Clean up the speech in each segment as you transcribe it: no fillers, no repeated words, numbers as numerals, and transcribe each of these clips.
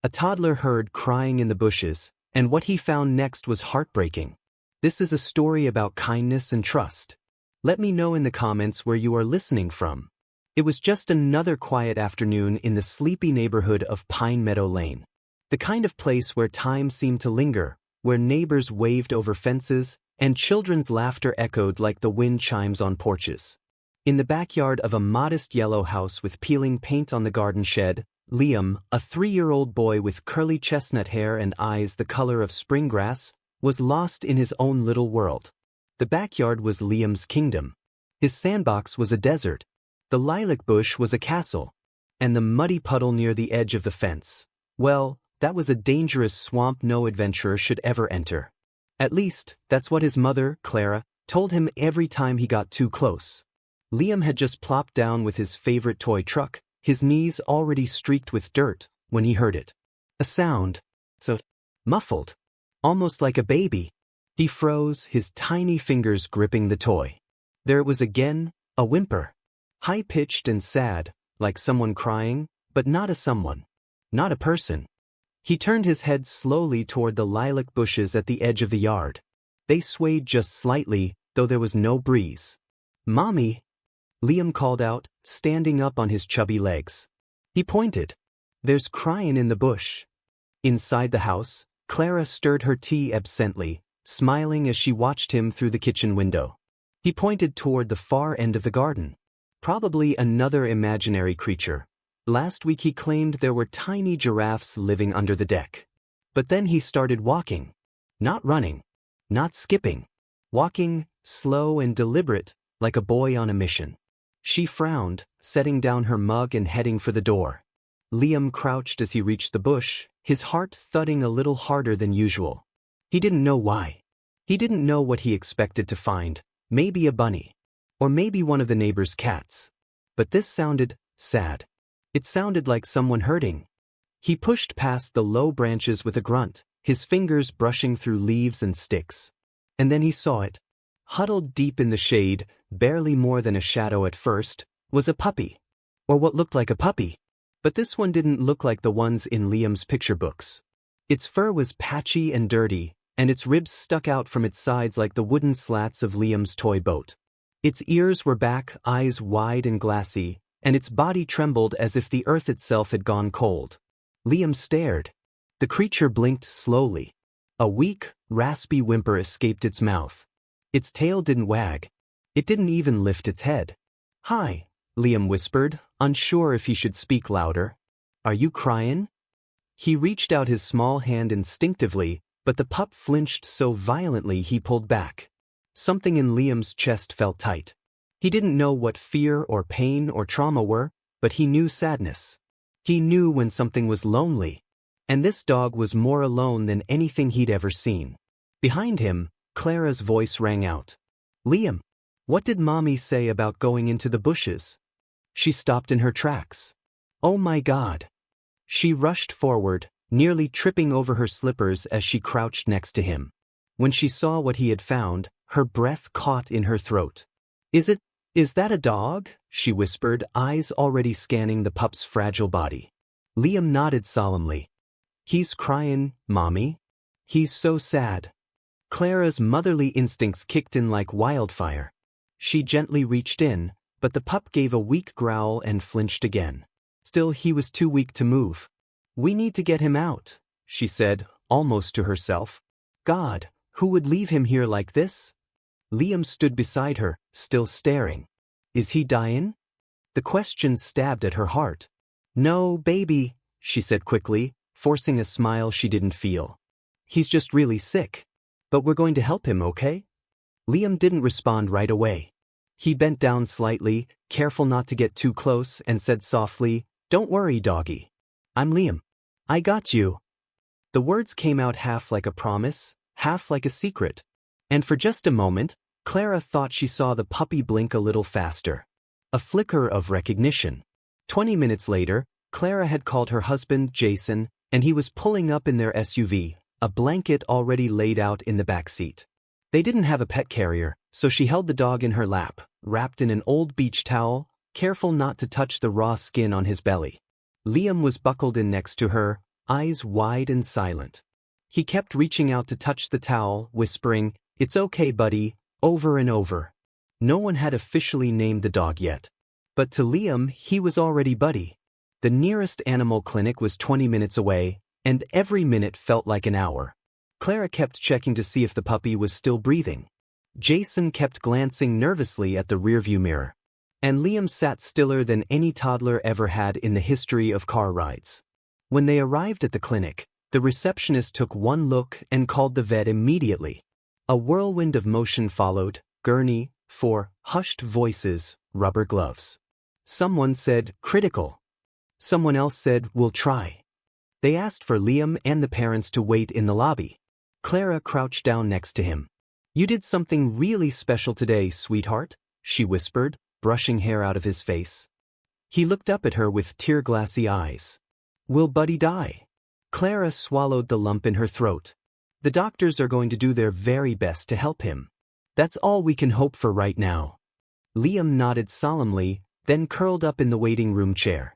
A toddler heard crying in the bushes, and what he found next was heartbreaking. This is a story about kindness and trust. Let me know in the comments where you are listening from. It was just another quiet afternoon in the sleepy neighborhood of Pine Meadow Lane. The kind of place where time seemed to linger, where neighbors waved over fences, and children's laughter echoed like the wind chimes on porches. In the backyard of a modest yellow house with peeling paint on the garden shed, Liam, a 3-year-old boy with curly chestnut hair and eyes the color of spring grass, was lost in his own little world. The backyard was Liam's kingdom. His sandbox was a desert. The lilac bush was a castle. And the muddy puddle near the edge of the fence, well, that was a dangerous swamp no adventurer should ever enter. At least, that's what his mother, Clara, told him every time he got too close. Liam had just plopped down with his favorite toy truck, his knees already streaked with dirt, when he heard it. A sound. So muffled. Almost like a baby. He froze, his tiny fingers gripping the toy. There it was again, a whimper. High-pitched and sad, like someone crying, but not a someone. Not a person. He turned his head slowly toward the lilac bushes at the edge of the yard. They swayed just slightly, though there was no breeze. "Mommy!" Liam called out, standing up on his chubby legs. He pointed. "There's cryin' in the bush." Inside the house, Clara stirred her tea absently, smiling as she watched him through the kitchen window. He pointed toward the far end of the garden. Probably another imaginary creature. Last week he claimed there were tiny giraffes living under the deck. But then he started walking. Not running. Not skipping. Walking, slow and deliberate, like a boy on a mission. She frowned, setting down her mug and heading for the door. Liam crouched as he reached the bush, his heart thudding a little harder than usual. He didn't know why. He didn't know what he expected to find, maybe a bunny. Or maybe one of the neighbor's cats. But this sounded sad. It sounded like someone hurting. He pushed past the low branches with a grunt, his fingers brushing through leaves and sticks. And then he saw it. Huddled deep in the shade, barely more than a shadow at first, was a puppy. Or what looked like a puppy. But this one didn't look like the ones in Liam's picture books. Its fur was patchy and dirty, and its ribs stuck out from its sides like the wooden slats of Liam's toy boat. Its ears were back, eyes wide and glassy, and its body trembled as if the earth itself had gone cold. Liam stared. The creature blinked slowly. A weak, raspy whimper escaped its mouth. Its tail didn't wag. It didn't even lift its head. "Hi," Liam whispered, unsure if he should speak louder. "Are you cryin'?" He reached out his small hand instinctively, but the pup flinched so violently he pulled back. Something in Liam's chest felt tight. He didn't know what fear or pain or trauma were, but he knew sadness. He knew when something was lonely. And this dog was more alone than anything he'd ever seen. Behind him, Clara's voice rang out. "Liam, what did Mommy say about going into the bushes?" She stopped in her tracks. "Oh my God." She rushed forward, nearly tripping over her slippers as she crouched next to him. When she saw what he had found, her breath caught in her throat. Is that a dog?" she whispered, eyes already scanning the pup's fragile body. Liam nodded solemnly. "He's cryin', Mommy. He's so sad." Clara's motherly instincts kicked in like wildfire. She gently reached in, but the pup gave a weak growl and flinched again. Still, he was too weak to move. "We need to get him out," she said, almost to herself. "God, who would leave him here like this?" Liam stood beside her, still staring. "Is he dyin'?" The question stabbed at her heart. "No, baby," she said quickly, forcing a smile she didn't feel. "He's just really sick. But we're going to help him, okay?" Liam didn't respond right away. He bent down slightly, careful not to get too close, and said softly, "Don't worry, doggy. I'm Liam. I got you." The words came out half like a promise, half like a secret. And for just a moment, Clara thought she saw the puppy blink a little faster. A flicker of recognition. 20 minutes later, Clara had called her husband, Jason, and he was pulling up in their SUV, a blanket already laid out in the back seat. They didn't have a pet carrier, so she held the dog in her lap, wrapped in an old beach towel, careful not to touch the raw skin on his belly. Liam was buckled in next to her, eyes wide and silent. He kept reaching out to touch the towel, whispering, "It's okay, buddy," over and over. No one had officially named the dog yet. But to Liam, he was already Buddy. The nearest animal clinic was 20 minutes away, and every minute felt like an hour. Clara kept checking to see if the puppy was still breathing. Jason kept glancing nervously at the rearview mirror. And Liam sat stiller than any toddler ever had in the history of car rides. When they arrived at the clinic, the receptionist took one look and called the vet immediately. A whirlwind of motion followed, gurney, 4 hushed voices, rubber gloves. Someone said, "Critical." Someone else said, "We'll try." They asked for Liam and the parents to wait in the lobby. Clara crouched down next to him. "You did something really special today, sweetheart," she whispered, brushing hair out of his face. He looked up at her with tear-glassy eyes. "Will Buddy die?" Clara swallowed the lump in her throat. "The doctors are going to do their very best to help him. That's all we can hope for right now." Liam nodded solemnly, then curled up in the waiting room chair.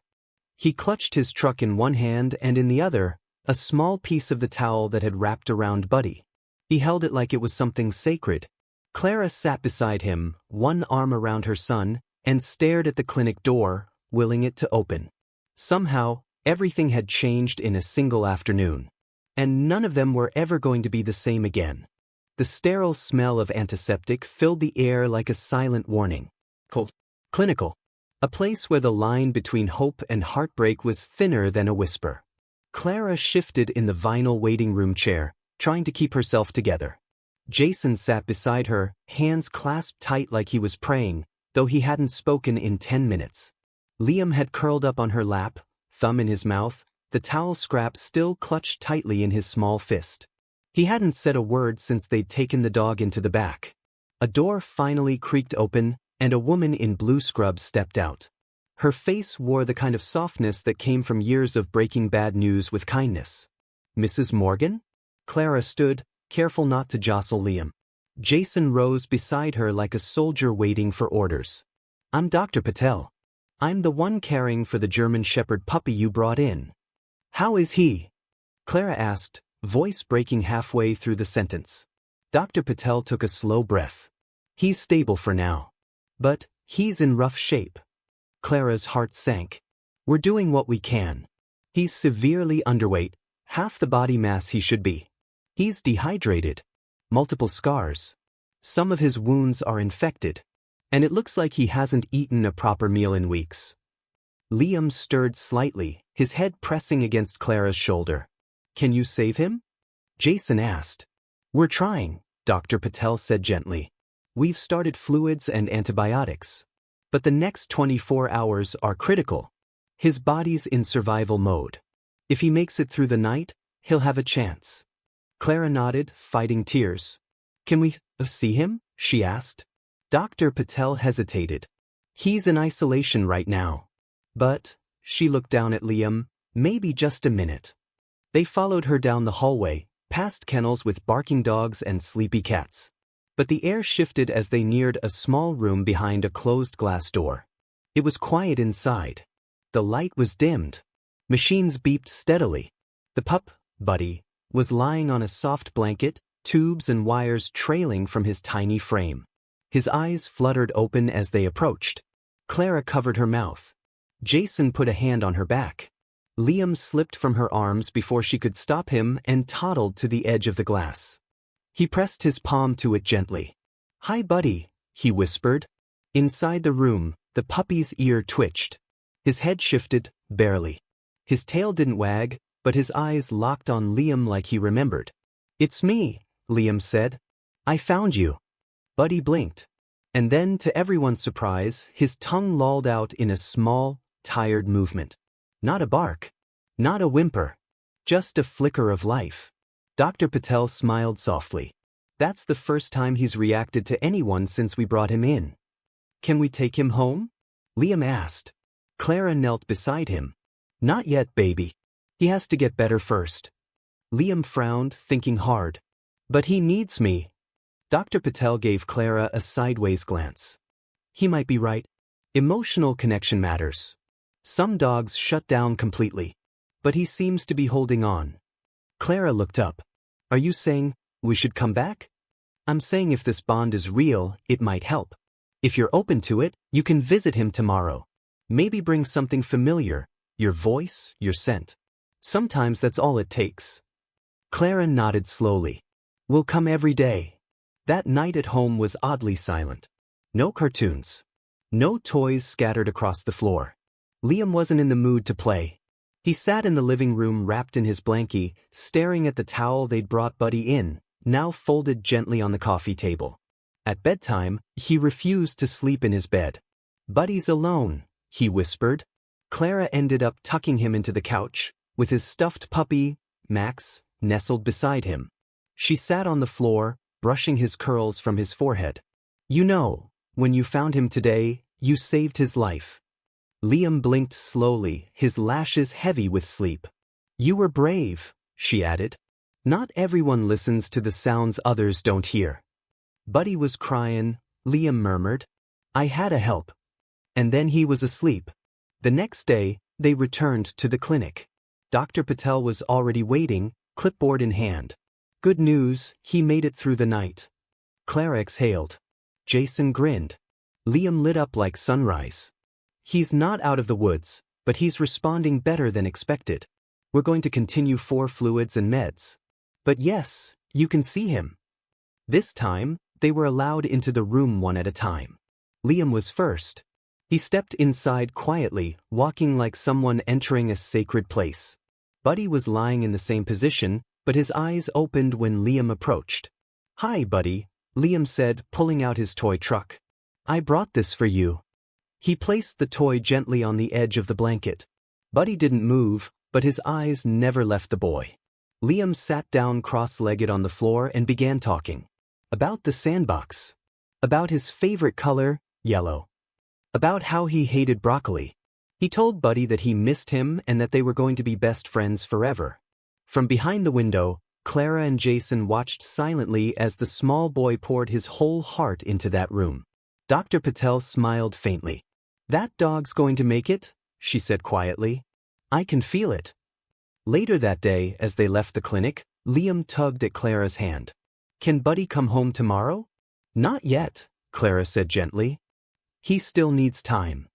He clutched his truck in one hand and in the other, a small piece of the towel that had wrapped around Buddy. He held it like it was something sacred. Clara sat beside him, one arm around her son, and stared at the clinic door, willing it to open. Somehow, everything had changed in a single afternoon. And none of them were ever going to be the same again. The sterile smell of antiseptic filled the air like a silent warning. Clinical. A place where the line between hope and heartbreak was thinner than a whisper. Clara shifted in the vinyl waiting room chair, trying to keep herself together. Jason sat beside her, hands clasped tight like he was praying, though he hadn't spoken in 10 minutes. Liam had curled up on her lap, thumb in his mouth, the towel scrap still clutched tightly in his small fist. He hadn't said a word since they'd taken the dog into the back. A door finally creaked open, and a woman in blue scrubs stepped out. Her face wore the kind of softness that came from years of breaking bad news with kindness. "Mrs. Morgan?" Clara stood, careful not to jostle Liam. Jason rose beside her like a soldier waiting for orders. "I'm Dr. Patel. I'm the one caring for the German Shepherd puppy you brought in." "How is he?" Clara asked, voice breaking halfway through the sentence. Dr. Patel took a slow breath. "He's stable for now. But he's in rough shape." Clara's heart sank. "We're doing what we can. He's severely underweight, half the body mass he should be. He's dehydrated. Multiple scars. Some of his wounds are infected. And it looks like he hasn't eaten a proper meal in weeks." Liam stirred slightly, his head pressing against Clara's shoulder. "Can you save him?" Jason asked. "We're trying," Dr. Patel said gently. "We've started fluids and antibiotics. But the next 24 hours are critical. His body's in survival mode. If he makes it through the night, he'll have a chance." Clara nodded, fighting tears. "Can we see him?" she asked. Dr. Patel hesitated. "He's in isolation right now. But," she looked down at Liam, "maybe just a minute." They followed her down the hallway, past kennels with barking dogs and sleepy cats. But the air shifted as they neared a small room behind a closed glass door. It was quiet inside. The light was dimmed. Machines beeped steadily. The pup, Buddy, was lying on a soft blanket, tubes and wires trailing from his tiny frame. His eyes fluttered open as they approached. Clara covered her mouth. Jason put a hand on her back. Liam slipped from her arms before she could stop him and toddled to the edge of the glass. He pressed his palm to it gently. "Hi, Buddy," he whispered. Inside the room, the puppy's ear twitched. His head shifted, barely. His tail didn't wag, but his eyes locked on Liam like he remembered. "It's me," Liam said. "I found you." Buddy blinked. And then, to everyone's surprise, his tongue lolled out in a small, tired movement. Not a bark. Not a whimper. Just a flicker of life. Dr. Patel smiled softly. "That's the first time he's reacted to anyone since we brought him in." "Can we take him home?" Liam asked. Clara knelt beside him. "Not yet, baby. He has to get better first." Liam frowned, thinking hard. "But he needs me." Dr. Patel gave Clara a sideways glance. "He might be right. Emotional connection matters. Some dogs shut down completely. but he seems to be holding on. Clara looked up. Are you saying we should come back? I'm saying if this bond is real, it might help. If you're open to it, you can visit him tomorrow. Maybe bring something familiar, your voice, your scent. Sometimes that's all it takes. Clara nodded slowly. We'll come every day. That night at home was oddly silent. No cartoons. No toys scattered across the floor. Liam wasn't in the mood to play. He sat in the living room wrapped in his blankie, staring at the towel they'd brought Buddy in, now folded gently on the coffee table. At bedtime, he refused to sleep in his bed. Buddy's alone, he whispered. Clara ended up tucking him into the couch, with his stuffed puppy, Max, nestled beside him. She sat on the floor, brushing his curls from his forehead. You know, when you found him today, you saved his life. Liam blinked slowly, his lashes heavy with sleep. You were brave, she added. Not everyone listens to the sounds others don't hear. Buddy was crying, Liam murmured. I had to help. And then he was asleep. The next day, they returned to the clinic. Dr. Patel was already waiting, clipboard in hand. Good news, he made it through the night. Clara exhaled. Jason grinned. Liam lit up like sunrise. He's not out of the woods, but he's responding better than expected. We're going to continue 4 fluids and meds. But yes, you can see him. This time, they were allowed into the room one at a time. Liam was first. He stepped inside quietly, walking like someone entering a sacred place. Buddy was lying in the same position, but his eyes opened when Liam approached. Hi, Buddy, Liam said, pulling out his toy truck. I brought this for you. He placed the toy gently on the edge of the blanket. Buddy didn't move, but his eyes never left the boy. Liam sat down cross-legged on the floor and began talking. About the sandbox. About his favorite color, yellow. About how he hated broccoli. He told Buddy that he missed him and that they were going to be best friends forever. From behind the window, Clara and Jason watched silently as the small boy poured his whole heart into that room. Dr. Patel smiled faintly. That dog's going to make it, she said quietly. I can feel it. Later that day, as they left the clinic, Liam tugged at Clara's hand. Can Buddy come home tomorrow? Not yet, Clara said gently. He still needs time.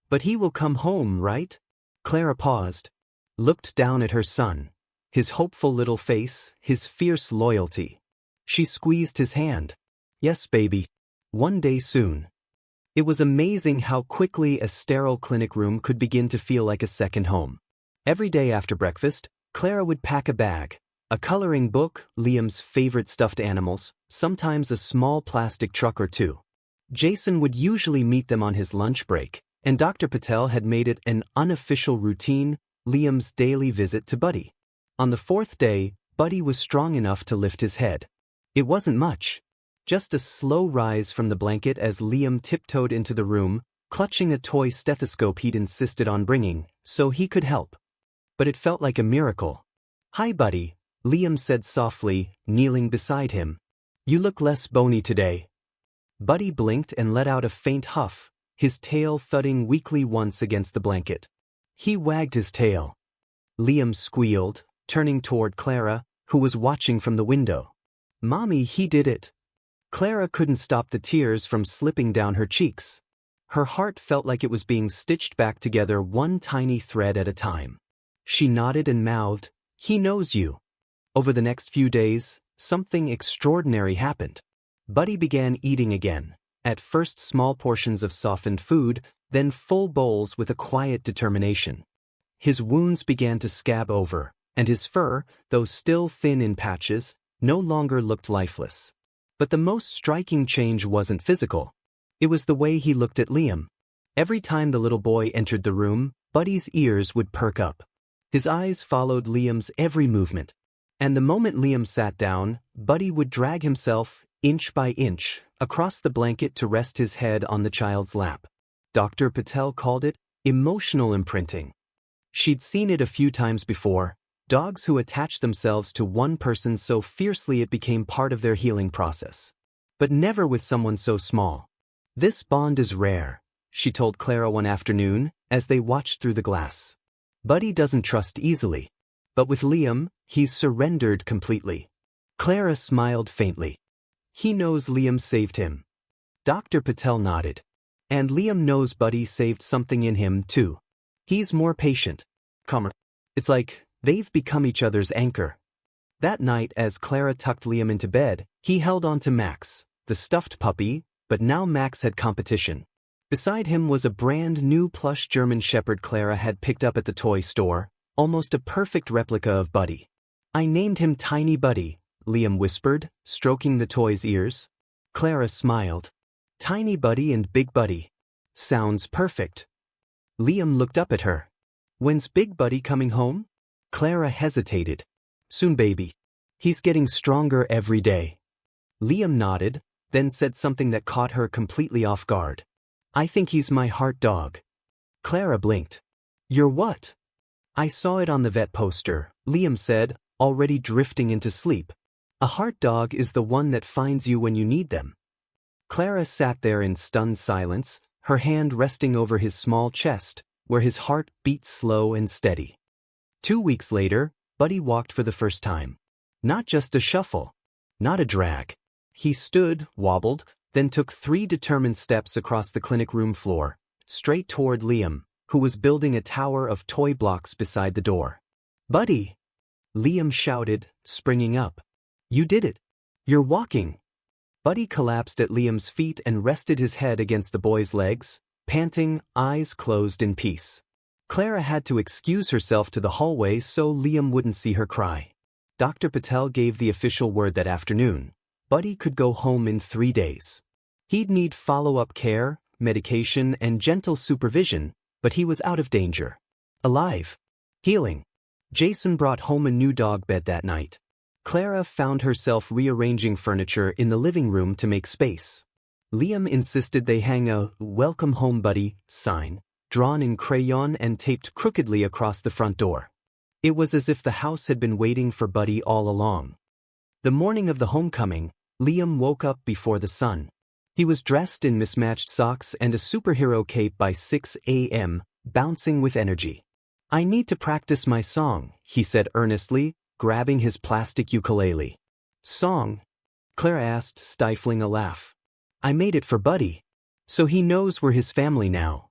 But he will come home, right? Clara paused, looked down at her son, his hopeful little face, his fierce loyalty. She squeezed his hand. Yes, baby. One day soon. It was amazing how quickly a sterile clinic room could begin to feel like a second home. Every day after breakfast, Clara would pack a bag, a coloring book, Liam's favorite stuffed animals, sometimes a small plastic truck or two. Jason would usually meet them on his lunch break, and Dr. Patel had made it an unofficial routine, Liam's daily visit to Buddy. On the 4th day, Buddy was strong enough to lift his head. It wasn't much. Just a slow rise from the blanket as Liam tiptoed into the room, clutching a toy stethoscope he'd insisted on bringing, so he could help. But it felt like a miracle. Hi, Buddy, Liam said softly, kneeling beside him. You look less bony today. Buddy blinked and let out a faint huff, his tail thudding weakly once against the blanket. He wagged his tail. Liam squealed, turning toward Clara, who was watching from the window. Mommy, he did it. Clara couldn't stop the tears from slipping down her cheeks. Her heart felt like it was being stitched back together one tiny thread at a time. She nodded and mouthed, He knows you. Over the next few days, something extraordinary happened. Buddy began eating again, at first small portions of softened food, then full bowls with a quiet determination. His wounds began to scab over, and his fur, though still thin in patches, no longer looked lifeless. But the most striking change wasn't physical. It was the way he looked at Liam. Every time the little boy entered the room, Buddy's ears would perk up. His eyes followed Liam's every movement. And the moment Liam sat down, Buddy would drag himself, inch by inch, across the blanket to rest his head on the child's lap. Dr. Patel called it emotional imprinting. She'd seen it a few times before, dogs who attached themselves to one person so fiercely it became part of their healing process. But never with someone so small. This bond is rare, she told Clara one afternoon, as they watched through the glass. Buddy doesn't trust easily. But with Liam, he's surrendered completely. Clara smiled faintly. He knows Liam saved him. Dr. Patel nodded. And Liam knows Buddy saved something in him, too. He's more patient. Calmer. It's like they've become each other's anchor. That night, as Clara tucked Liam into bed, he held on to Max, the stuffed puppy, but now Max had competition. Beside him was a brand new plush German Shepherd Clara had picked up at the toy store, almost a perfect replica of Buddy. I named him Tiny Buddy, Liam whispered, stroking the toy's ears. Clara smiled. Tiny Buddy and Big Buddy. Sounds perfect. Liam looked up at her. When's Big Buddy coming home? Clara hesitated. Soon, baby. He's getting stronger every day. Liam nodded, then said something that caught her completely off guard. I think he's my heart dog. Clara blinked. You're what? I saw it on the vet poster, Liam said, already drifting into sleep. A heart dog is the one that finds you when you need them. Clara sat there in stunned silence, her hand resting over his small chest, where his heart beat slow and steady. 2 weeks later, Buddy walked for the first time. Not just a shuffle. Not a drag. He stood, wobbled, then took 3 determined steps across the clinic room floor, straight toward Liam, who was building a tower of toy blocks beside the door. Buddy! Liam shouted, springing up. You did it! You're walking! Buddy collapsed at Liam's feet and rested his head against the boy's legs, panting, eyes closed in peace. Clara had to excuse herself to the hallway so Liam wouldn't see her cry. Dr. Patel gave the official word that afternoon. Buddy could go home in 3 days. He'd need follow-up care, medication, and gentle supervision, but he was out of danger. Alive. Healing. Jason brought home a new dog bed that night. Clara found herself rearranging furniture in the living room to make space. Liam insisted they hang a "Welcome Home, Buddy" sign, drawn in crayon and taped crookedly across the front door. It was as if the house had been waiting for Buddy all along. The morning of the homecoming, Liam woke up before the sun. He was dressed in mismatched socks and a superhero cape by 6 a.m., bouncing with energy. I need to practice my song, he said earnestly, grabbing his plastic ukulele. Song? Clara asked, stifling a laugh. I made it for Buddy. So he knows we're his family now.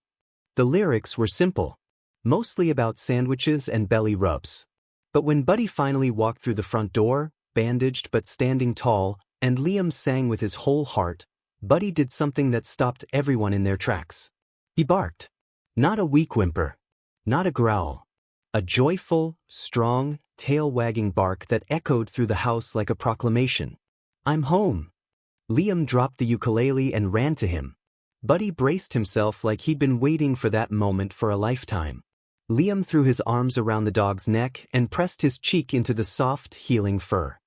The lyrics were simple, mostly about sandwiches and belly rubs. But when Buddy finally walked through the front door, bandaged but standing tall, and Liam sang with his whole heart, Buddy did something that stopped everyone in their tracks. He barked. Not a weak whimper. Not a growl. A joyful, strong, tail-wagging bark that echoed through the house like a proclamation. I'm home. Liam dropped the ukulele and ran to him. Buddy braced himself like he'd been waiting for that moment for a lifetime. Liam threw his arms around the dog's neck and pressed his cheek into the soft, healing fur.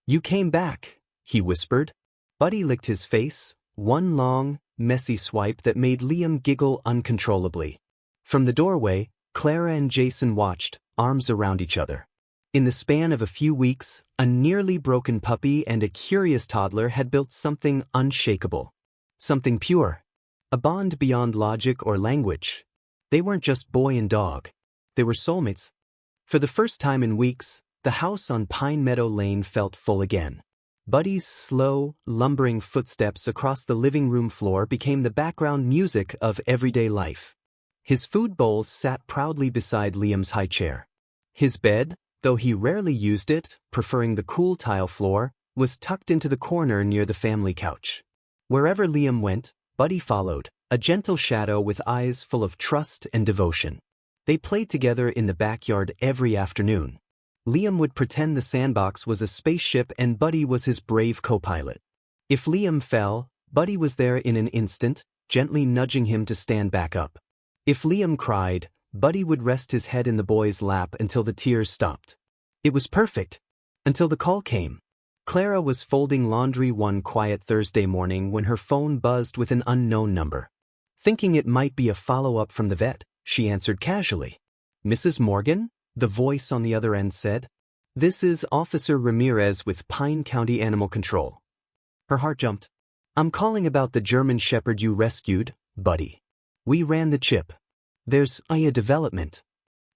You came back, he whispered. Buddy licked his face, one long, messy swipe that made Liam giggle uncontrollably. From the doorway, Clara and Jason watched, arms around each other. In the span of a few weeks, a nearly broken puppy and a curious toddler had built something unshakable. Something pure. A bond beyond logic or language. They weren't just boy and dog. They were soulmates. For the first time in weeks, the house on Pine Meadow Lane felt full again. Buddy's slow, lumbering footsteps across the living room floor became the background music of everyday life. His food bowls sat proudly beside Liam's high chair. His bed, though he rarely used it, preferring the cool tile floor, was tucked into the corner near the family couch. Wherever Liam went, Buddy followed, a gentle shadow with eyes full of trust and devotion. They played together in the backyard every afternoon. Liam would pretend the sandbox was a spaceship and Buddy was his brave co-pilot. If Liam fell, Buddy was there in an instant, gently nudging him to stand back up. If Liam cried, Buddy would rest his head in the boy's lap until the tears stopped. It was perfect. Until the call came. Clara was folding laundry one quiet Thursday morning when her phone buzzed with an unknown number. Thinking it might be a follow-up from the vet, she answered casually. Mrs. Morgan? The voice on the other end said. This is Officer Ramirez with Pine County Animal Control. Her heart jumped. I'm calling about the German Shepherd you rescued, Buddy. We ran the chip. There's a development.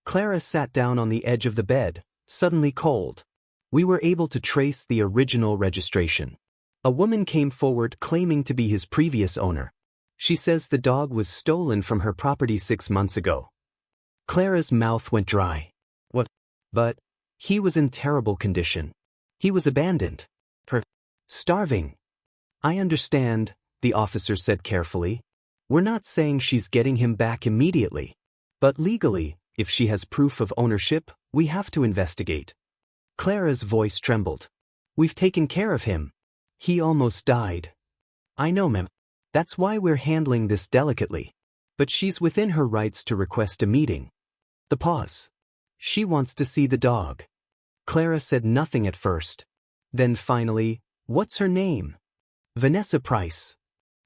Clara sat down on the edge of the bed, suddenly cold. We were able to trace the original registration. A woman came forward claiming to be his previous owner. She says the dog was stolen from her property 6 months ago. Clara's mouth went dry. What? But he was in terrible condition. He was abandoned. Starving. I understand, the officer said carefully. We're not saying she's getting him back immediately. But legally, if she has proof of ownership, we have to investigate. Clara's voice trembled. We've taken care of him. He almost died. I know, ma'am. That's why we're handling this delicately. But she's within her rights to request a meeting. The pause. She wants to see the dog. Clara said nothing at first. Then finally, what's her name? Vanessa Price.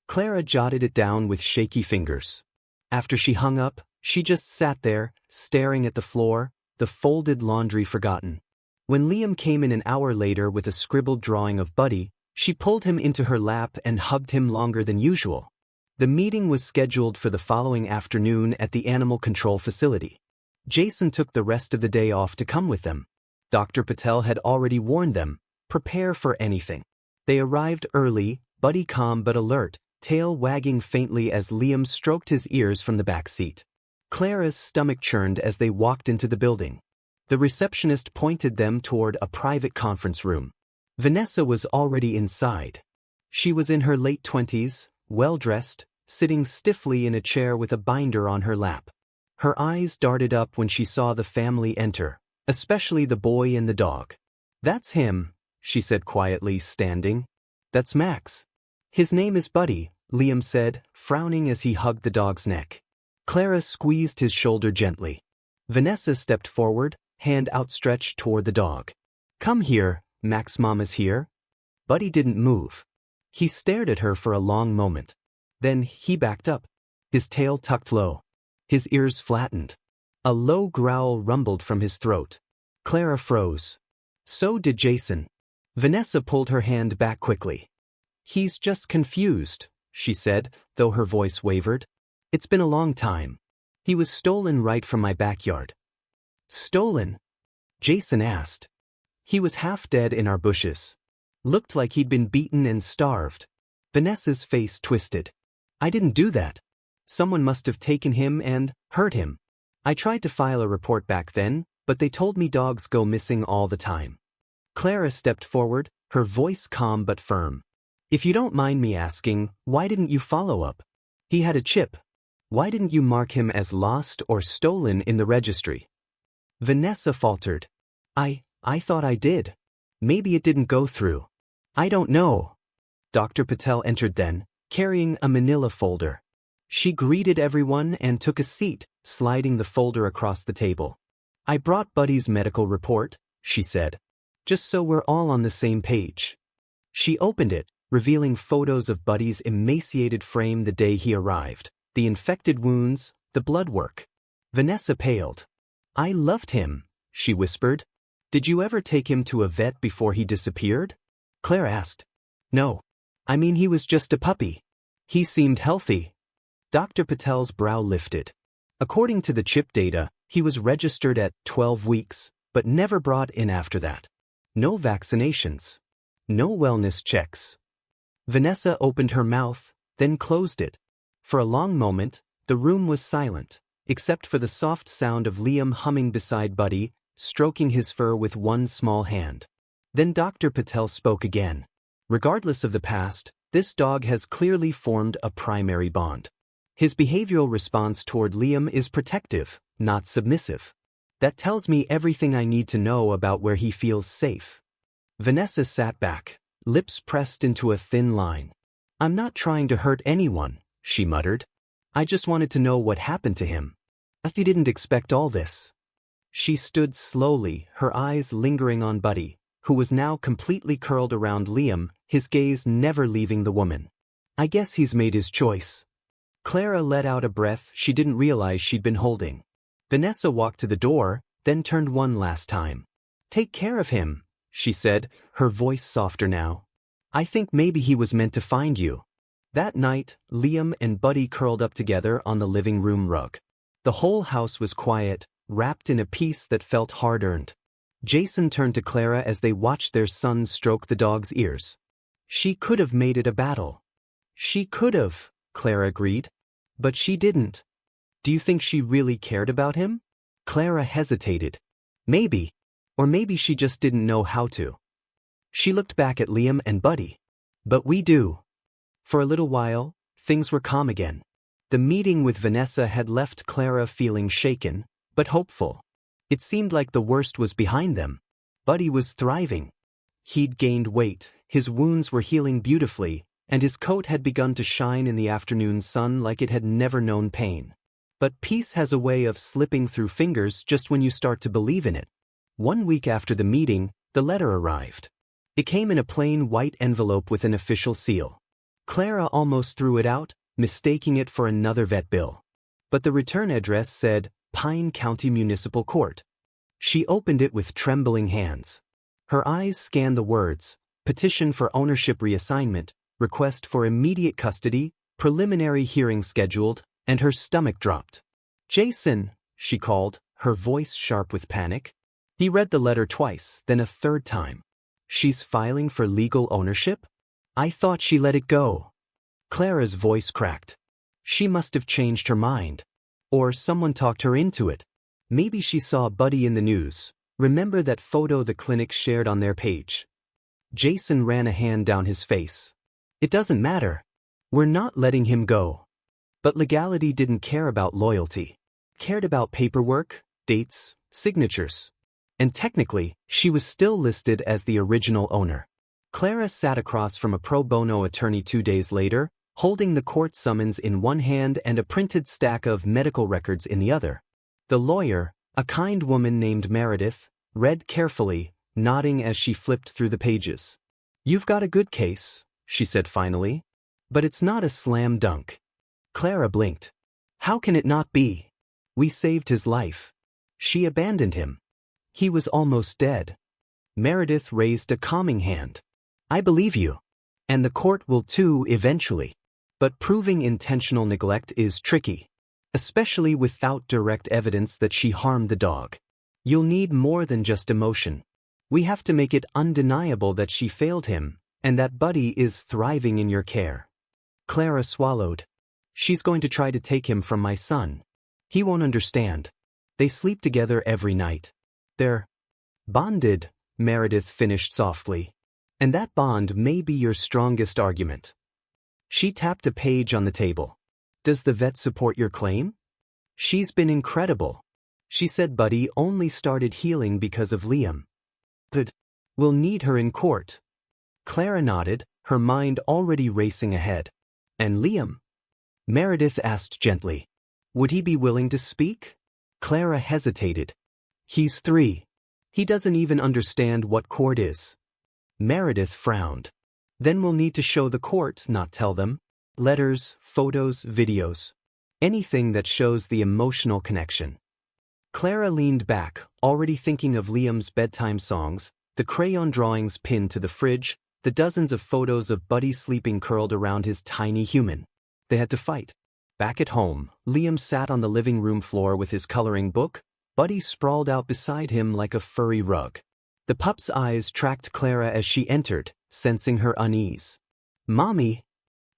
Clara jotted it down with shaky fingers. After she hung up, she just sat there, staring at the floor, the folded laundry forgotten. When Liam came in an hour later with a scribbled drawing of Buddy, she pulled him into her lap and hugged him longer than usual. The meeting was scheduled for the following afternoon at the animal control facility. Jason took the rest of the day off to come with them. Dr. Patel had already warned them, prepare for anything. They arrived early, Buddy calm but alert, tail wagging faintly as Liam stroked his ears from the back seat. Clara's stomach churned as they walked into the building. The receptionist pointed them toward a private conference room. Vanessa was already inside. She was in her late 20s, well-dressed, sitting stiffly in a chair with a binder on her lap. Her eyes darted up when she saw the family enter, especially the boy and the dog. That's him, she said quietly, standing. That's Max. His name is Buddy, Liam said, frowning as he hugged the dog's neck. Clara squeezed his shoulder gently. Vanessa stepped forward, hand outstretched toward the dog. Come here, Max, Mama's here. Buddy didn't move. He stared at her for a long moment. Then he backed up, his tail tucked low, his ears flattened. A low growl rumbled from his throat. Clara froze. So did Jason. Vanessa pulled her hand back quickly. He's just confused, she said, though her voice wavered. It's been a long time. He was stolen right from my backyard. Stolen? Jason asked. He was half dead in our bushes. Looked like he'd been beaten and starved. Vanessa's face twisted. I didn't do that. Someone must have taken him and hurt him. I tried to file a report back then, but they told me dogs go missing all the time. Clara stepped forward, her voice calm but firm. If you don't mind me asking, why didn't you follow up? He had a chip. Why didn't you mark him as lost or stolen in the registry? Vanessa faltered. I thought I did. Maybe it didn't go through. I don't know. Dr. Patel entered then, carrying a manila folder. She greeted everyone and took a seat, sliding the folder across the table. I brought Buddy's medical report, she said. Just so we're all on the same page. She opened it, revealing photos of Buddy's emaciated frame the day he arrived, the infected wounds, the blood work. Vanessa paled. I loved him, she whispered. Did you ever take him to a vet before he disappeared? Claire asked. No. I mean, he was just a puppy. He seemed healthy. Dr. Patel's brow lifted. According to the chip data, he was registered at 12 weeks, but never brought in after that. No vaccinations. No wellness checks. Vanessa opened her mouth, then closed it. For a long moment, the room was silent, except for the soft sound of Liam humming beside Buddy, stroking his fur with one small hand. Then Dr. Patel spoke again. Regardless of the past, this dog has clearly formed a primary bond. His behavioral response toward Liam is protective, not submissive. That tells me everything I need to know about where he feels safe. Vanessa sat back, lips pressed into a thin line. I'm not trying to hurt anyone, she muttered. I just wanted to know what happened to him. I didn't expect all this. She stood slowly, her eyes lingering on Buddy, who was now completely curled around Liam, his gaze never leaving the woman. I guess he's made his choice. Clara let out a breath she didn't realize she'd been holding. Vanessa walked to the door, then turned one last time. Take care of him, she said, her voice softer now. I think maybe he was meant to find you. That night, Liam and Buddy curled up together on the living room rug. The whole house was quiet, wrapped in a peace that felt hard-earned. Jason turned to Clara as they watched their son stroke the dog's ears. She could have made it a battle. She could have, Clara agreed. But she didn't. Do you think she really cared about him? Clara hesitated. Maybe. Or maybe she just didn't know how to. She looked back at Liam and Buddy. But we do. For a little while, things were calm again. The meeting with Vanessa had left Clara feeling shaken, but hopeful. It seemed like the worst was behind them. Buddy was thriving. He'd gained weight, his wounds were healing beautifully, and his coat had begun to shine in the afternoon sun like it had never known pain. But peace has a way of slipping through fingers just when you start to believe in it. 1 week after the meeting, the letter arrived. It came in a plain white envelope with an official seal. Clara almost threw it out, mistaking it for another vet bill. But the return address said, Pine County Municipal Court. She opened it with trembling hands. Her eyes scanned the words, petition for ownership reassignment, request for immediate custody, preliminary hearing scheduled, and her stomach dropped. Jason, she called, her voice sharp with panic. He read the letter twice, then a third time. She's filing for legal ownership? I thought she let it go. Clara's voice cracked. She must have changed her mind. Or someone talked her into it. Maybe she saw Buddy in the news. Remember that photo the clinic shared on their page? Jason ran a hand down his face. It doesn't matter. We're not letting him go. But legality didn't care about loyalty. Cared about paperwork, dates, signatures. And technically, she was still listed as the original owner. Clara sat across from a pro bono attorney 2 days later, holding the court summons in one hand and a printed stack of medical records in the other. The lawyer, a kind woman named Meredith, read carefully, nodding as she flipped through the pages. You've got a good case, she said finally. But it's not a slam dunk. Clara blinked. How can it not be? We saved his life. She abandoned him. He was almost dead. Meredith raised a calming hand. I believe you. And the court will too eventually. But proving intentional neglect is tricky. Especially without direct evidence that she harmed the dog. You'll need more than just emotion. We have to make it undeniable that she failed him, and that Buddy is thriving in your care. Clara swallowed. She's going to try to take him from my son. He won't understand. They sleep together every night. They're bonded, Meredith finished softly. And that bond may be your strongest argument. She tapped a page on the table. Does the vet support your claim? She's been incredible. She said Buddy only started healing because of Liam. But we'll need her in court. Clara nodded, her mind already racing ahead. And Liam? Meredith asked gently. Would he be willing to speak? Clara hesitated. He's 3. He doesn't even understand what court is. Meredith frowned. Then we'll need to show the court, not tell them. Letters, photos, videos. Anything that shows the emotional connection. Clara leaned back, already thinking of Liam's bedtime songs, the crayon drawings pinned to the fridge, the dozens of photos of Buddy sleeping curled around his tiny human. They had to fight. Back at home, Liam sat on the living room floor with his coloring book, Buddy sprawled out beside him like a furry rug. The pup's eyes tracked Clara as she entered, sensing her unease. Mommy?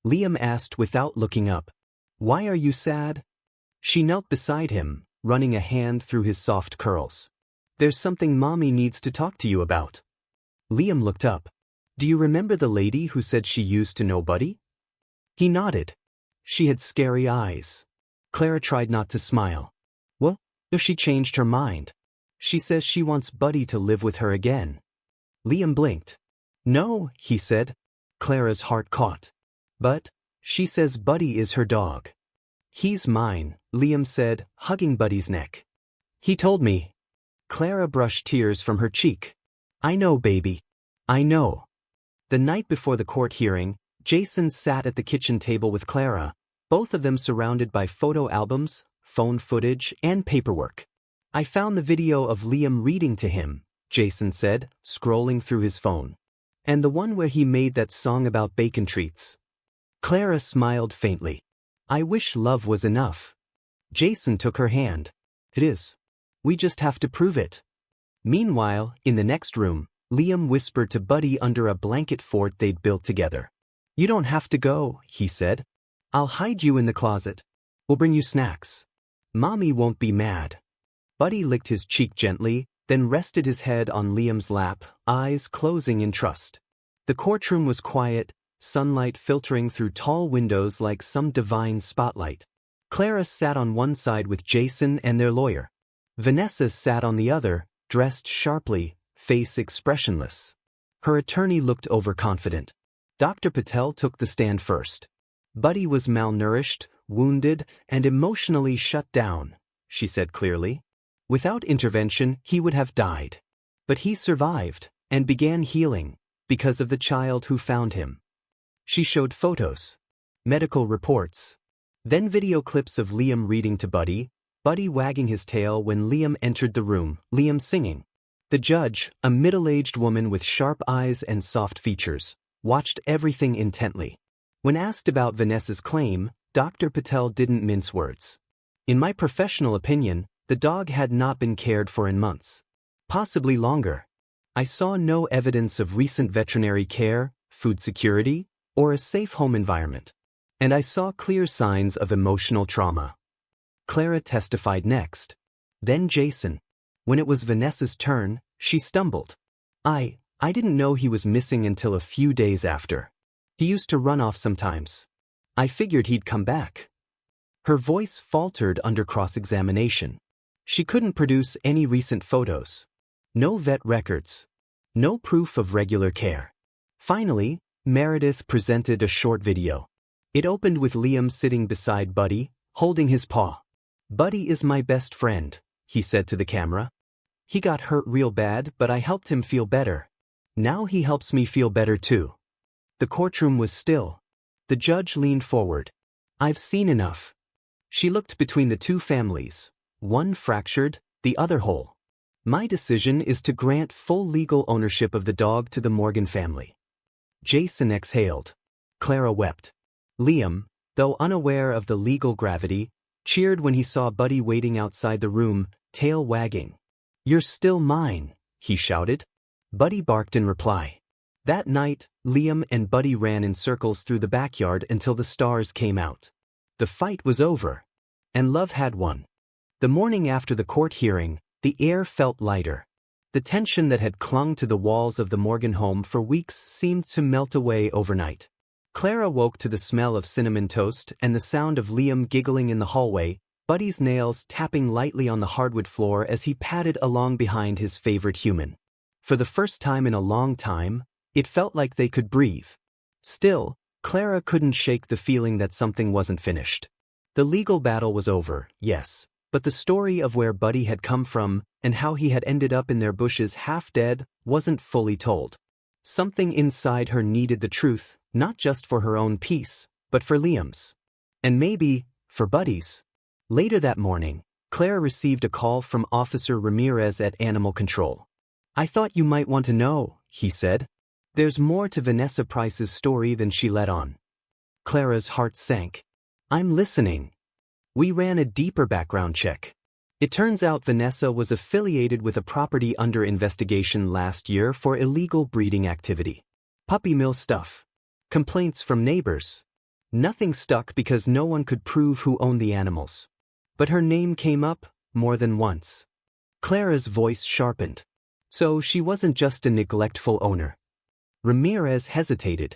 Liam asked without looking up. Why are you sad? She knelt beside him, running a hand through his soft curls. There's something Mommy needs to talk to you about. Liam looked up. Do you remember the lady who said she used to know Buddy? He nodded. She had scary eyes. Clara tried not to smile. Well, if she changed her mind. She says she wants Buddy to live with her again. Liam blinked. No, he said. Clara's heart caught. But, she says Buddy is her dog. He's mine, Liam said, hugging Buddy's neck. He told me. Clara brushed tears from her cheek. I know, baby. I know. The night before the court hearing, Jason sat at the kitchen table with Clara, both of them surrounded by photo albums, phone footage, and paperwork. I found the video of Liam reading to him, Jason said, scrolling through his phone. And the one where he made that song about bacon treats. Clara smiled faintly. I wish love was enough. Jason took her hand. It is. We just have to prove it. Meanwhile, in the next room, Liam whispered to Buddy under a blanket fort they'd built together. You don't have to go, he said. I'll hide you in the closet. We'll bring you snacks. Mommy won't be mad. Buddy licked his cheek gently, then rested his head on Liam's lap, eyes closing in trust. The courtroom was quiet, sunlight filtering through tall windows like some divine spotlight. Clara sat on one side with Jason and their lawyer. Vanessa sat on the other, dressed sharply, face expressionless. Her attorney looked overconfident. Dr. Patel took the stand first. Buddy was malnourished, wounded, and emotionally shut down, she said clearly. Without intervention, he would have died. But he survived, and began healing, because of the child who found him. She showed photos, medical reports, then video clips of Liam reading to Buddy, Buddy wagging his tail when Liam entered the room, Liam singing. The judge, a middle-aged woman with sharp eyes and soft features, watched everything intently. When asked about Vanessa's claim, Dr. Patel didn't mince words. In my professional opinion, the dog had not been cared for in months. Possibly longer. I saw no evidence of recent veterinary care, food security, or a safe home environment. And I saw clear signs of emotional trauma. Clara testified next. Then Jason. When it was Vanessa's turn, she stumbled. I didn't know he was missing until a few days after. He used to run off sometimes. I figured he'd come back. Her voice faltered under cross-examination. She couldn't produce any recent photos. No vet records. No proof of regular care. Finally, Meredith presented a short video. It opened with Liam sitting beside Buddy, holding his paw. Buddy is my best friend, he said to the camera. He got hurt real bad, but I helped him feel better. Now he helps me feel better too. The courtroom was still. The judge leaned forward. I've seen enough. She looked between the two families, one fractured, the other whole. My decision is to grant full legal ownership of the dog to the Morgan family. Jason exhaled. Clara wept. Liam, though unaware of the legal gravity, cheered when he saw Buddy waiting outside the room, tail wagging. You're still mine, he shouted. Buddy barked in reply. That night, Liam and Buddy ran in circles through the backyard until the stars came out. The fight was over. And love had won. The morning after the court hearing, the air felt lighter. The tension that had clung to the walls of the Morgan home for weeks seemed to melt away overnight. Clara woke to the smell of cinnamon toast and the sound of Liam giggling in the hallway, Buddy's nails tapping lightly on the hardwood floor as he padded along behind his favorite human. For the first time in a long time, it felt like they could breathe. Still, Clara couldn't shake the feeling that something wasn't finished. The legal battle was over, yes, but the story of where Buddy had come from and how he had ended up in their bushes half dead wasn't fully told. Something inside her needed the truth, not just for her own peace, but for Liam's. And maybe, for Buddy's. Later that morning, Clara received a call from Officer Ramirez at Animal Control. I thought you might want to know, he said. There's more to Vanessa Price's story than she let on. Clara's heart sank. I'm listening. We ran a deeper background check. It turns out Vanessa was affiliated with a property under investigation last year for illegal breeding activity. Puppy mill stuff. Complaints from neighbors. Nothing stuck because no one could prove who owned the animals. But her name came up more than once. Clara's voice sharpened. So she wasn't just a neglectful owner. Ramirez hesitated.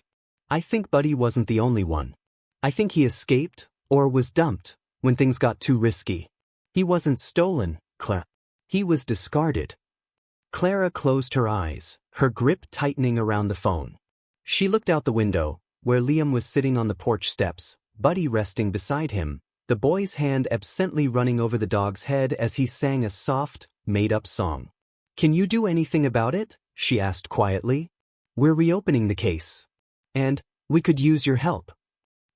I think Buddy wasn't the only one. I think he escaped, or was dumped, when things got too risky. He wasn't stolen, Clara. He was discarded. Clara closed her eyes, her grip tightening around the phone. She looked out the window, where Liam was sitting on the porch steps, Buddy resting beside him, the boy's hand absently running over the dog's head as he sang a soft, made-up song. Can you do anything about it? She asked quietly. We're reopening the case. And we could use your help.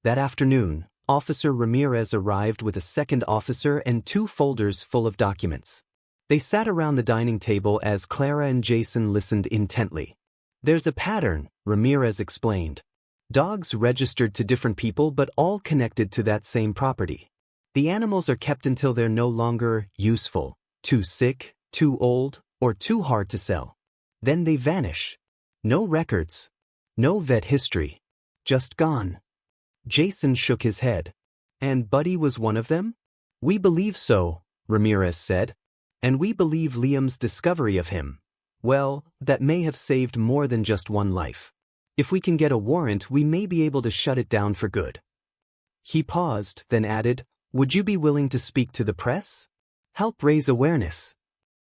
That afternoon, Officer Ramirez arrived with a second officer and 2 folders full of documents. They sat around the dining table as Clara and Jason listened intently. There's a pattern, Ramirez explained. Dogs registered to different people but all connected to that same property. The animals are kept until they're no longer useful, Too sick, too old, or too hard to sell. Then they vanish. No records. No vet history. Just gone. Jason shook his head. And Buddy was one of them? We believe so, Ramirez said. And we believe Liam's discovery of him, well, that may have saved more than just one life. If we can get a warrant, we may be able to shut it down for good. He paused, then added, would you be willing to speak to the press? Help raise awareness.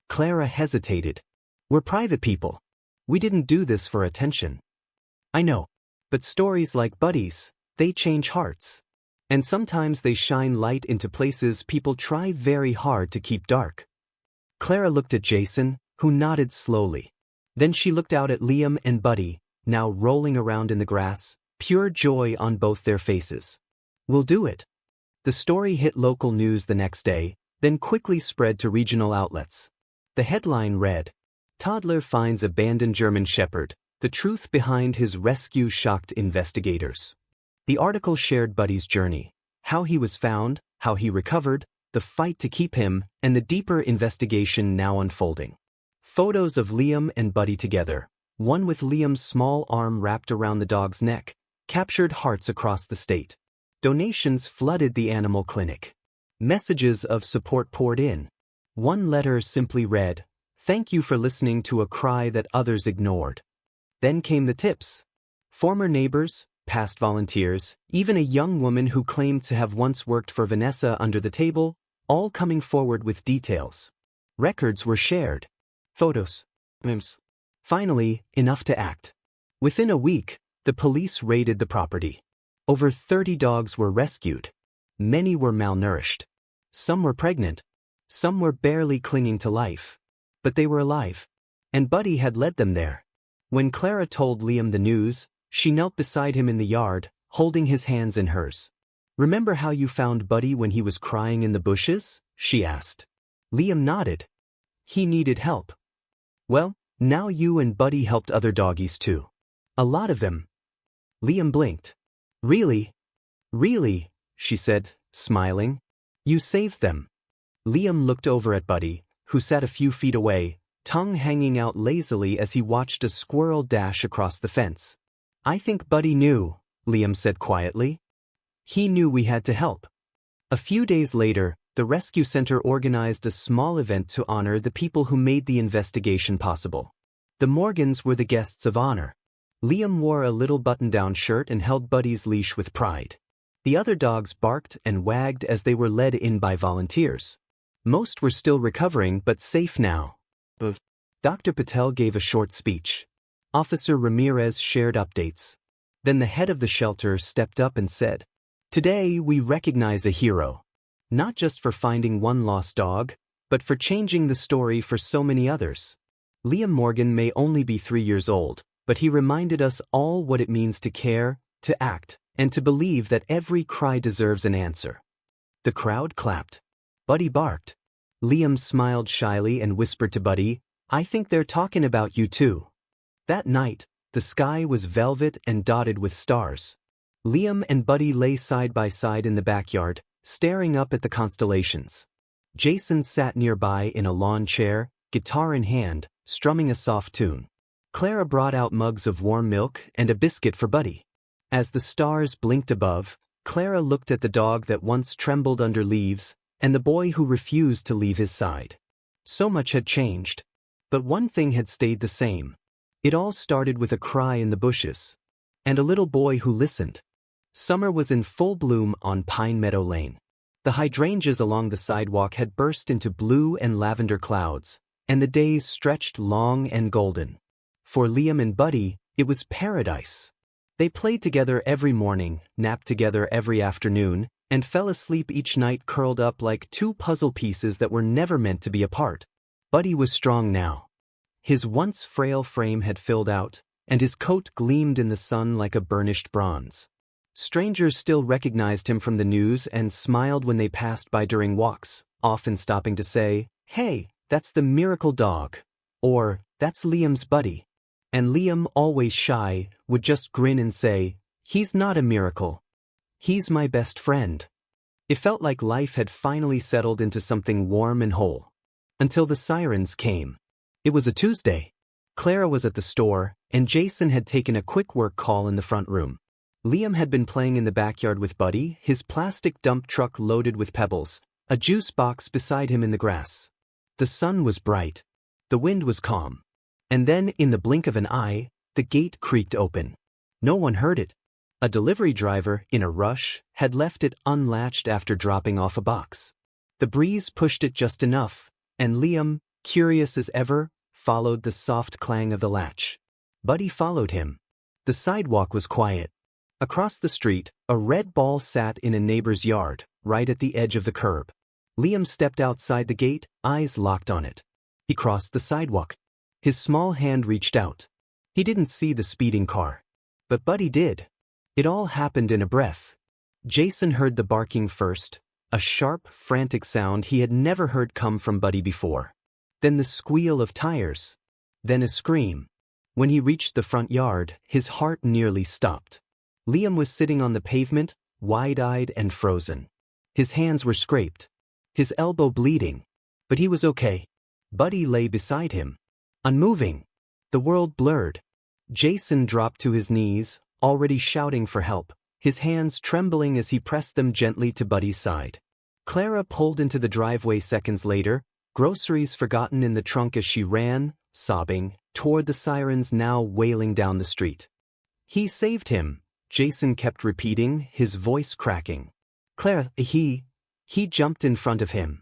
Clara hesitated. We're private people. We didn't do this for attention. I know. But stories like Buddy's, they change hearts. And sometimes they shine light into places people try very hard to keep dark. Clara looked at Jason, who nodded slowly. Then she looked out at Liam and Buddy, now rolling around in the grass, pure joy on both their faces. We'll do it. The story hit local news the next day, then quickly spread to regional outlets. The headline read, Toddler finds abandoned German Shepherd, the truth behind his rescue shocked investigators. The article shared Buddy's journey, how he was found, how he recovered, the fight to keep him, and the deeper investigation now unfolding. Photos of Liam and Buddy together, one with Liam's small arm wrapped around the dog's neck, captured hearts across the state. Donations flooded the animal clinic. Messages of support poured in. One letter simply read, thank you for listening to a cry that others ignored. Then came the tips. Former neighbors, past volunteers, even a young woman who claimed to have once worked for Vanessa under the table, all coming forward with details. Records were shared. Photos. Memes. Finally, enough to act. Within a week, the police raided the property. Over 30 dogs were rescued. Many were malnourished. Some were pregnant. Some were barely clinging to life. But they were alive. And Buddy had led them there. When Clara told Liam the news, she knelt beside him in the yard, holding his hands in hers. Remember how you found Buddy when he was crying in the bushes? She asked. Liam nodded. He needed help. Well, now you and Buddy helped other doggies too. A lot of them. Liam blinked. Really? Really, she said, smiling. You saved them. Liam looked over at Buddy, who sat a few feet away, tongue hanging out lazily as he watched a squirrel dash across the fence. I think Buddy knew, Liam said quietly. He knew we had to help. A few days later, the rescue center organized a small event to honor the people who made the investigation possible. The Morgans were the guests of honor. Liam wore a little button-down shirt and held Buddy's leash with pride. The other dogs barked and wagged as they were led in by volunteers. Most were still recovering but safe now. Dr. Patel gave a short speech. Officer Ramirez shared updates. Then the head of the shelter stepped up and said, Today we recognize a hero. Not just for finding one lost dog, but for changing the story for so many others. Liam Morgan may only be 3 years old, but he reminded us all what it means to care, to act, and to believe that every cry deserves an answer. The crowd clapped. Buddy barked. Liam smiled shyly and whispered to Buddy, I think they're talking about you too. That night, the sky was velvet and dotted with stars. Liam and Buddy lay side by side in the backyard, staring up at the constellations. Jason sat nearby in a lawn chair, guitar in hand, strumming a soft tune. Clara brought out mugs of warm milk and a biscuit for Buddy. As the stars blinked above, Clara looked at the dog that once trembled under leaves, and the boy who refused to leave his side. So much had changed. But one thing had stayed the same. It all started with a cry in the bushes. And a little boy who listened. Summer was in full bloom on Pine Meadow Lane. The hydrangeas along the sidewalk had burst into blue and lavender clouds, and the days stretched long and golden. For Liam and Buddy, it was paradise. They played together every morning, napped together every afternoon, and fell asleep each night curled up like two puzzle pieces that were never meant to be apart. Buddy was strong now. His once frail frame had filled out, and his coat gleamed in the sun like a burnished bronze. Strangers still recognized him from the news and smiled when they passed by during walks, often stopping to say, Hey, that's the miracle dog. Or, that's Liam's Buddy. And Liam, always shy, would just grin and say, He's not a miracle. He's my best friend. It felt like life had finally settled into something warm and whole. until the sirens came. It was a Tuesday. Clara was at the store, and Jason had taken a quick work call in the front room. Liam had been playing in the backyard with Buddy, his plastic dump truck loaded with pebbles, a juice box beside him in the grass. The sun was bright. The wind was calm. And then, in the blink of an eye, the gate creaked open. No one heard it. A delivery driver, in a rush, had left it unlatched after dropping off a box. The breeze pushed it just enough, and Liam, curious as ever, followed the soft clang of the latch. Buddy followed him. The sidewalk was quiet. Across the street, a red ball sat in a neighbor's yard, right at the edge of the curb. Liam stepped outside the gate, eyes locked on it. He crossed the sidewalk. His small hand reached out. He didn't see the speeding car. But Buddy did. It all happened in a breath. Jason heard the barking first, a sharp, frantic sound he had never heard come from Buddy before. Then the squeal of tires. Then a scream. When he reached the front yard, his heart nearly stopped. Liam was sitting on the pavement, wide-eyed and frozen. His hands were scraped. His elbow bleeding. But he was okay. Buddy lay beside him. Unmoving. The world blurred. Jason dropped to his knees, already shouting for help, his hands trembling as he pressed them gently to Buddy's side. Clara pulled into the driveway seconds later, groceries forgotten in the trunk as she ran, sobbing, toward the sirens now wailing down the street. "He saved him," Jason kept repeating, his voice cracking. "Clara, he jumped in front of him."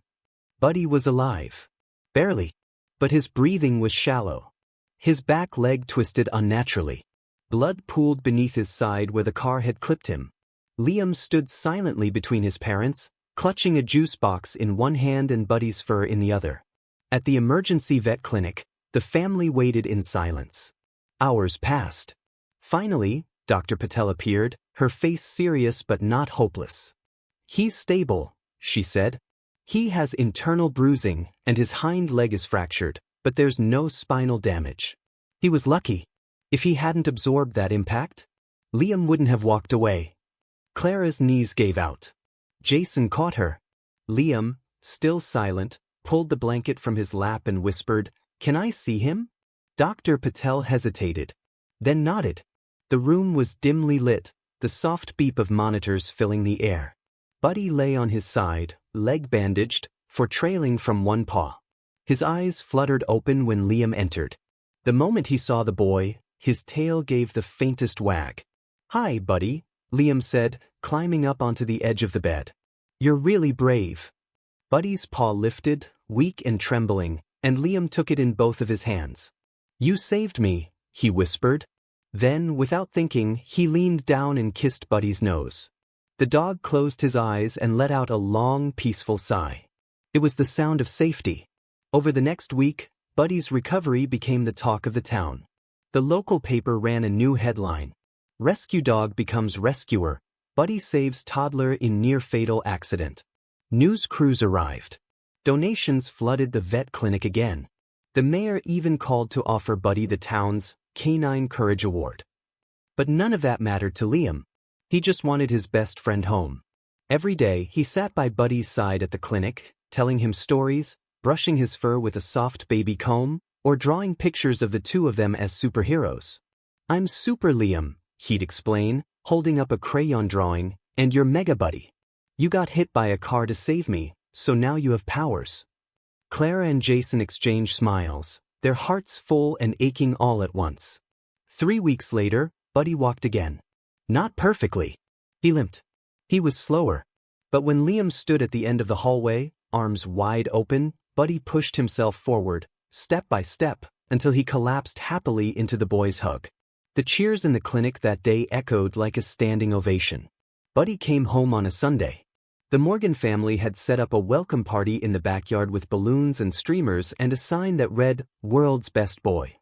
Buddy was alive. Barely. But his breathing was shallow. His back leg twisted unnaturally. Blood pooled beneath his side where the car had clipped him. Liam stood silently between his parents, clutching a juice box in one hand and Buddy's fur in the other. At the emergency vet clinic, the family waited in silence. Hours passed. Finally, Dr. Patel appeared, her face serious but not hopeless. "He's stable," she said. "He has internal bruising, and his hind leg is fractured, but there's no spinal damage." He was lucky. If he hadn't absorbed that impact, Liam wouldn't have walked away. Clara's knees gave out. Jason caught her. Liam, still silent, pulled the blanket from his lap and whispered, "Can I see him?" Dr. Patel hesitated, then nodded. The room was dimly lit, the soft beep of monitors filling the air. Buddy lay on his side, leg bandaged, for trailing from one paw. His eyes fluttered open when Liam entered. The moment he saw the boy, his tail gave the faintest wag. "Hi, Buddy," Liam said, climbing up onto the edge of the bed. "You're really brave." Buddy's paw lifted, weak and trembling, and Liam took it in both of his hands. "You saved me," he whispered. Then, without thinking, he leaned down and kissed Buddy's nose. The dog closed his eyes and let out a long, peaceful sigh. It was the sound of safety. Over the next week, Buddy's recovery became the talk of the town. The local paper ran a new headline. "Rescue dog becomes rescuer. Buddy saves toddler in near-fatal accident." News crews arrived. Donations flooded the vet clinic again. The mayor even called to offer Buddy the town's Canine Courage Award. But none of that mattered to Liam. He just wanted his best friend home. Every day, he sat by Buddy's side at the clinic, telling him stories, brushing his fur with a soft baby comb, or drawing pictures of the two of them as superheroes. "I'm Super Liam," he'd explain, holding up a crayon drawing, "and you're Mega Buddy. You got hit by a car to save me, so now you have powers." Clara and Jason exchanged smiles, their hearts full and aching all at once. 3 weeks later, Buddy walked again. Not perfectly. He limped. He was slower. But when Liam stood at the end of the hallway, arms wide open, Buddy pushed himself forward, step by step, until he collapsed happily into the boy's hug. The cheers in the clinic that day echoed like a standing ovation. Buddy came home on a Sunday. The Morgan family had set up a welcome party in the backyard with balloons and streamers and a sign that read, "World's Best Boy."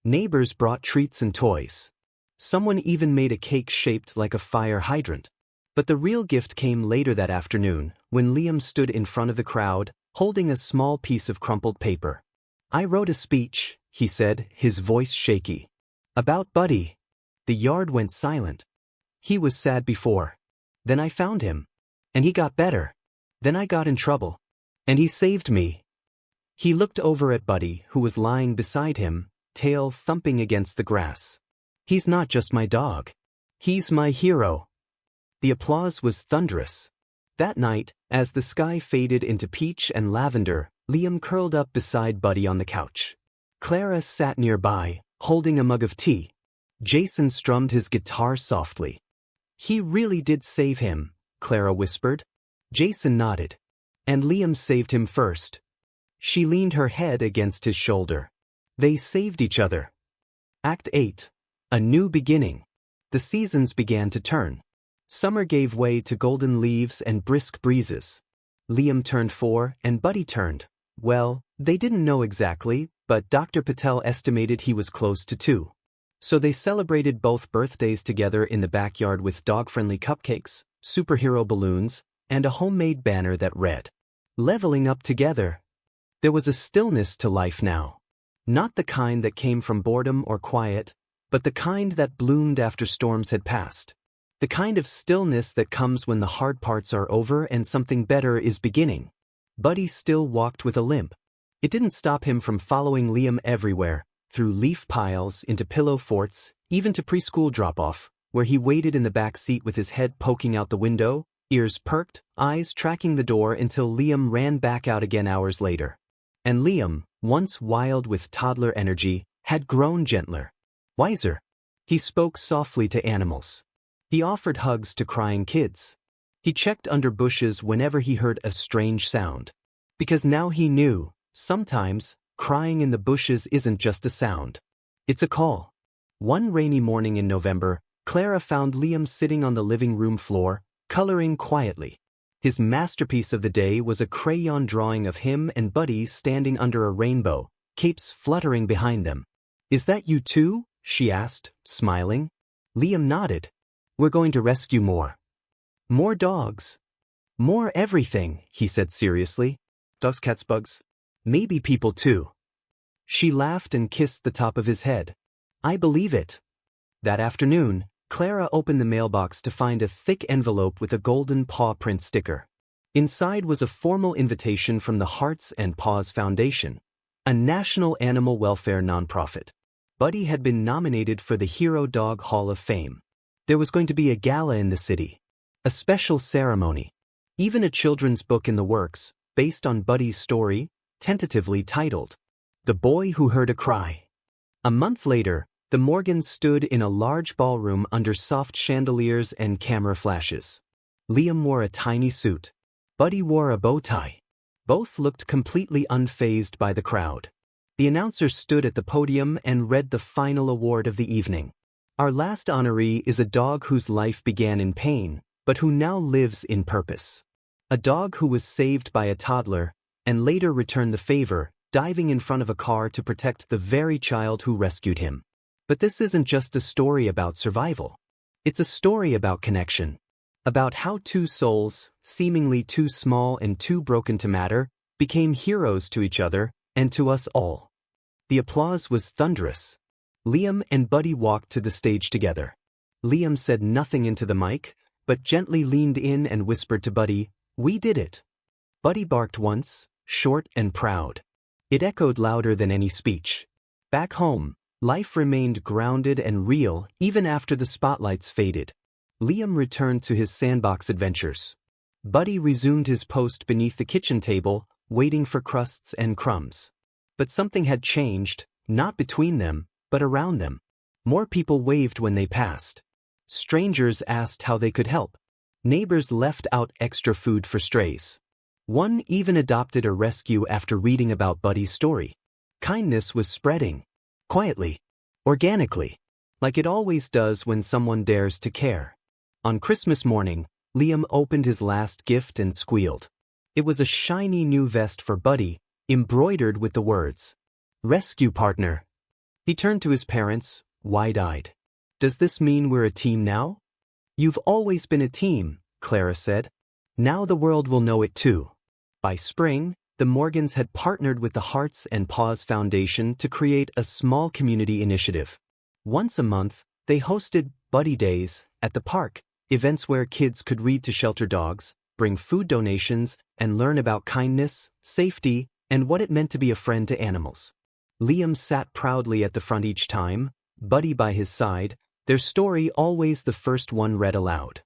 Neighbors brought treats and toys. Someone even made a cake shaped like a fire hydrant. But the real gift came later that afternoon, when Liam stood in front of the crowd, holding a small piece of crumpled paper. "I wrote a speech," he said, his voice shaky. "About Buddy." The yard went silent. "He was sad before. Then I found him. And he got better. Then I got in trouble. And he saved me." He looked over at Buddy, who was lying beside him, tail thumping against the grass. "He's not just my dog. He's my hero." The applause was thunderous. That night, as the sky faded into peach and lavender, Liam curled up beside Buddy on the couch. Clara sat nearby, holding a mug of tea. Jason strummed his guitar softly. "He really did save him," Clara whispered. Jason nodded. "And Liam saved him first." She leaned her head against his shoulder. They saved each other. Act 8. A new beginning. The seasons began to turn. Summer gave way to golden leaves and brisk breezes. Liam turned 4 and Buddy turned, well, they didn't know exactly, but Dr. Patel estimated he was close to 2. So they celebrated both birthdays together in the backyard with dog-friendly cupcakes, superhero balloons, and a homemade banner that read, "Leveling up together." There was a stillness to life now. Not the kind that came from boredom or quiet, but the kind that bloomed after storms had passed. The kind of stillness that comes when the hard parts are over and something better is beginning. Buddy still walked with a limp. It didn't stop him from following Liam everywhere, through leaf piles, into pillow forts, even to preschool drop-off, where he waited in the back seat with his head poking out the window, ears perked, eyes tracking the door until Liam ran back out again hours later. And Liam, once wild with toddler energy, had grown gentler, wiser. He spoke softly to animals. He offered hugs to crying kids. He checked under bushes whenever he heard a strange sound. Because now he knew, sometimes, crying in the bushes isn't just a sound. It's a call. One rainy morning in November, Clara found Liam sitting on the living room floor, coloring quietly. His masterpiece of the day was a crayon drawing of him and Buddy standing under a rainbow, capes fluttering behind them. "Is that you too?" she asked, smiling. Liam nodded. "We're going to rescue more. More dogs. More everything," he said seriously. "Dogs, cats, bugs. Maybe people too." She laughed and kissed the top of his head. "I believe it." That afternoon, Clara opened the mailbox to find a thick envelope with a golden paw print sticker. Inside was a formal invitation from the Hearts and Paws Foundation, a national animal welfare nonprofit. Buddy had been nominated for the Hero Dog Hall of Fame. There was going to be a gala in the city, a special ceremony, even a children's book in the works, based on Buddy's story, tentatively titled, "The Boy Who Heard a Cry." A month later, the Morgans stood in a large ballroom under soft chandeliers and camera flashes. Liam wore a tiny suit. Buddy wore a bow tie. Both looked completely unfazed by the crowd. The announcer stood at the podium and read the final award of the evening. "Our last honoree is a dog whose life began in pain, but who now lives in purpose. A dog who was saved by a toddler, and later returned the favor, diving in front of a car to protect the very child who rescued him." But this isn't just a story about survival. It's a story about connection. About how 2 souls, seemingly too small and too broken to matter, became heroes to each other, and to us all. The applause was thunderous. Liam and Buddy walked to the stage together. Liam said nothing into the mic, but gently leaned in and whispered to Buddy, "We did it." Buddy barked once, short and proud. It echoed louder than any speech. Back home, life remained grounded and real even after the spotlights faded. Liam returned to his sandbox adventures. Buddy resumed his post beneath the kitchen table, waiting for crusts and crumbs. But something had changed, not between them, but around them. More people waved when they passed. Strangers asked how they could help. Neighbors left out extra food for strays. One even adopted a rescue after reading about Buddy's story. Kindness was spreading. Quietly. Organically. Like it always does when someone dares to care. On Christmas morning, Liam opened his last gift and squealed. It was a shiny new vest for Buddy, embroidered with the words, "Rescue Partner." He turned to his parents, wide-eyed. "Does this mean we're a team now?" "You've always been a team," Clara said. "Now the world will know it too." By spring, the Morgans had partnered with the Hearts and Paws Foundation to create a small community initiative. Once a month, they hosted Buddy Days at the park, events where kids could read to shelter dogs, bring food donations, and learn about kindness, safety, and what it meant to be a friend to animals. Liam sat proudly at the front each time, Buddy by his side, their story always the first one read aloud.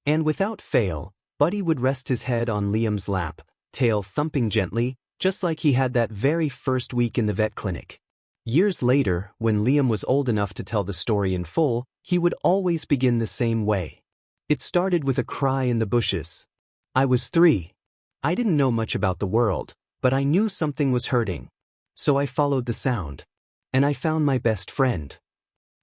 And without fail, Buddy would rest his head on Liam's lap, tail thumping gently, just like he had that very first week in the vet clinic. Years later, when Liam was old enough to tell the story in full, he would always begin the same way. It started with a cry in the bushes. I was 3. I didn't know much about the world, but I knew something was hurting. So I followed the sound. And I found my best friend.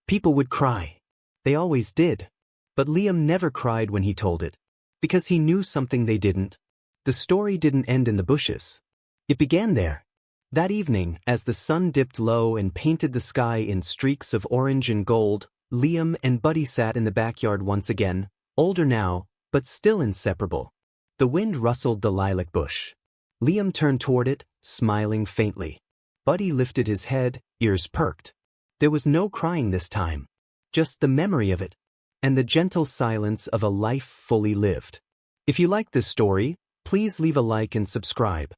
People would cry. They always did. But Liam never cried when he told it. Because he knew something they didn't. The story didn't end in the bushes. It began there. That evening, as the sun dipped low and painted the sky in streaks of orange and gold, Liam and Buddy sat in the backyard once again, older now, but still inseparable. The wind rustled the lilac bush. Liam turned toward it, smiling faintly. Buddy lifted his head, ears perked. There was no crying this time. Just the memory of it. And the gentle silence of a life fully lived. If you like this story, please leave a like and subscribe.